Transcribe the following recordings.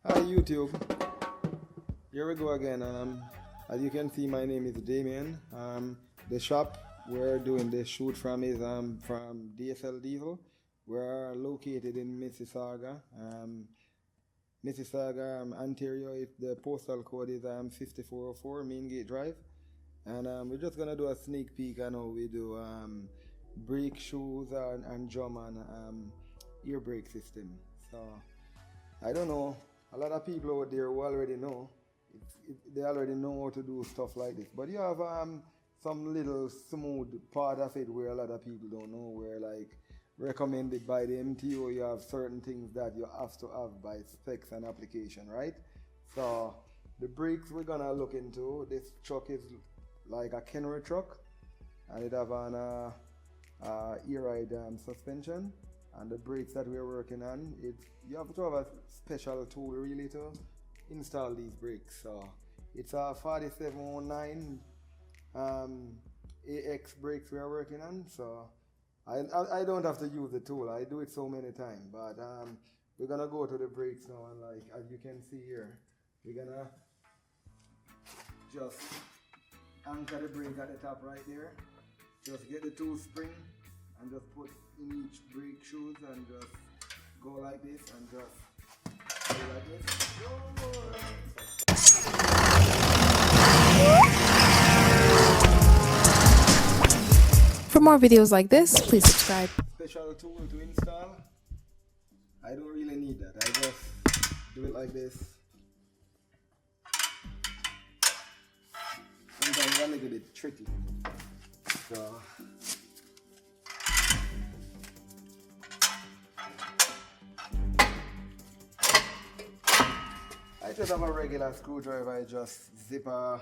Hi YouTube, here we go again. As you can see, my name is Damien. The shop we're doing the shoot from is from DSL Diesel. We're located in Mississauga, Ontario. The postal code is 5404 Main Gate Drive, and we're just gonna do a sneak peek on how we do brake shoes and drum and ear brake system. So I don't know. A lot of people out there who already know, they already know how to do stuff like this. But you have some little smooth part of it where a lot of people don't know, where like recommended by the MTO, you have certain things that you have to have by specs and application, right? So the brakes we're gonna look into, this truck is like a Kenworth truck, and it have an ear ride suspension. And the brakes that we're working on, you have to have a special tool really to install these brakes. So it's a 4709 AX brakes we are working on. So I don't have to use the tool. I do it so many times. But we're gonna go to the brakes now, and like as you can see here, we're gonna just anchor the brake at the top right there. Just get the tool spring and just put in each brake shoes and just go like this and just go like this. For more videos like this, please subscribe. Special tool to install. I don't really need that. I just do it like this. Sometimes it's a little bit tricky. So I just have a regular screwdriver. I just zip I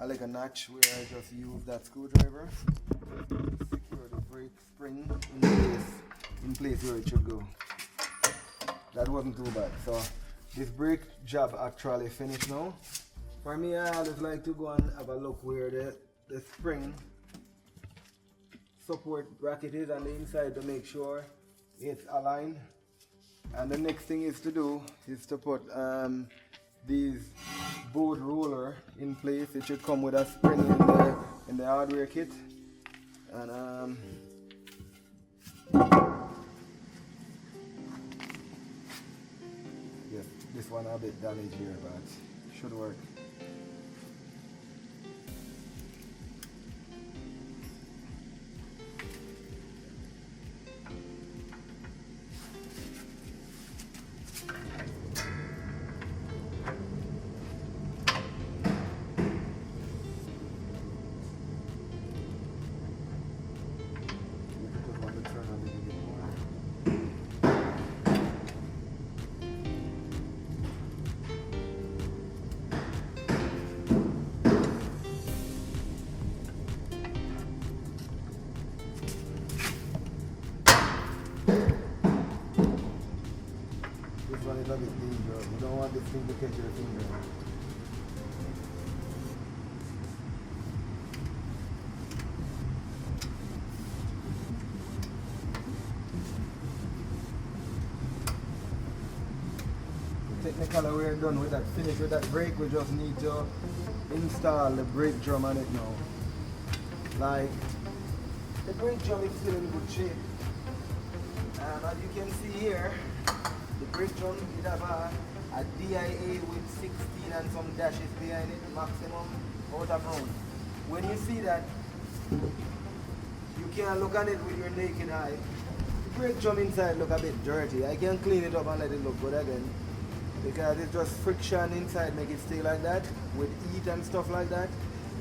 like a notch where I just use that screwdriver to secure the brake spring in place where it should go. That wasn't too bad. So this brake job actually finished now. For me, I always like to go and have a look where the spring support bracket is on the inside to make sure it's aligned. And the next thing is to do is to put these bolt roller in place. It should come with a spring in the hardware kit. And yes, this one a bit damaged here, but should work. This one is a bit dangerous. We don't want this thing to catch your finger. Technically we're done with that. Finish with that brake. We just need to install the brake drum on it now. Like, the brake drum is still in good shape. And as you can see here, the brake drum, it have a DIA with 16 and some dashes behind it, maximum out of round. When you see that, you can't look at it with your naked eye. The brake drum inside look a bit dirty. I can clean it up and let it look good again, because it's just friction inside make it stay like that with heat and stuff like that.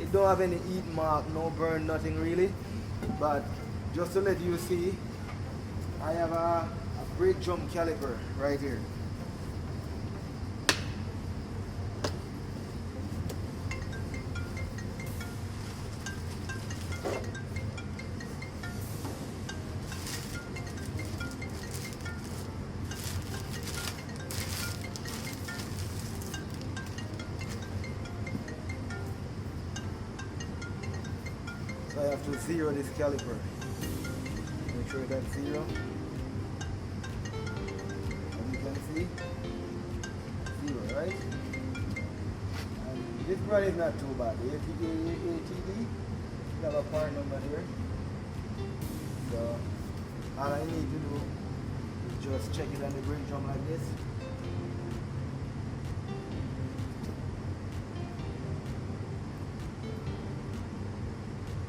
It don't have any heat mark, no burn, nothing really. But just to let you see, I have a brake drum caliper right here. So I have to zero this caliper. Make sure that's zero. As you can see, This brand is not too bad. ATD, you have a part number here. So all I need to do is just check it on the brake drum like this.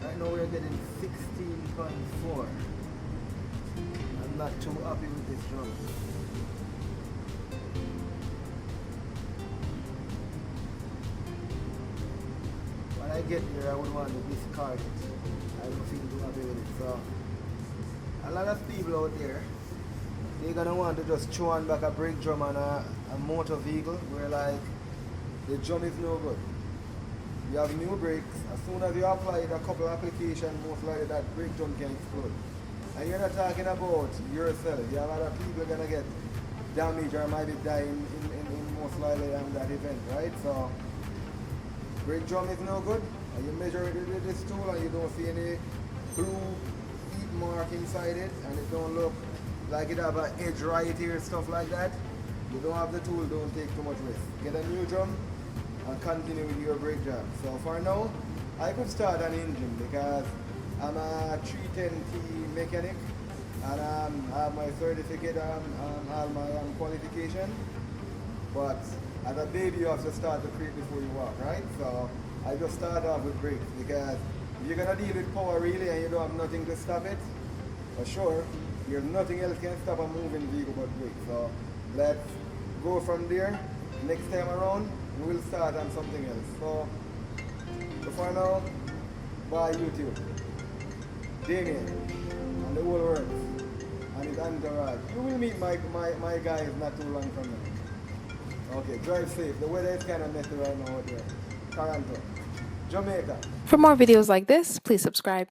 Right now we're getting 16.4. I'm not too happy with this drum. When I get there, I would want to discard it. I don't feel too happy with it. So a lot of people out there, they're gonna want to just throw on back a brake drum on a motor vehicle where like the drum is no good. You have new brakes, as soon as you apply a couple of applications, most likely that brake drum can explode. And you're not talking about yourself. You have other people gonna get damaged or might be dying in most likely on that event, right? So brake drum is no good. And you measure it with this tool and you don't see any blue heat mark inside it, and it don't look like it have an edge right here, stuff like that. You don't have the tool, don't take too much risk. Get a new drum and continue with your brake job. So for now, I could start an engine because I'm a 310T mechanic and I have my certificate and all my qualification. But as a baby, you have to start the crate before you walk, right? So I just start off with brakes because if you're gonna deal with power really and you don't have nothing to stop it, for sure, there's nothing else can stop a moving vehicle but brakes. So let's go from there. Next time around, we will start on something else. So for now, bye YouTube. Damien and the whole world and his entourage. You will meet my guys not too long from now. Okay, drive safe. The weather is kind of messy right now out there. Toronto, Jamaica. For more videos like this, please subscribe.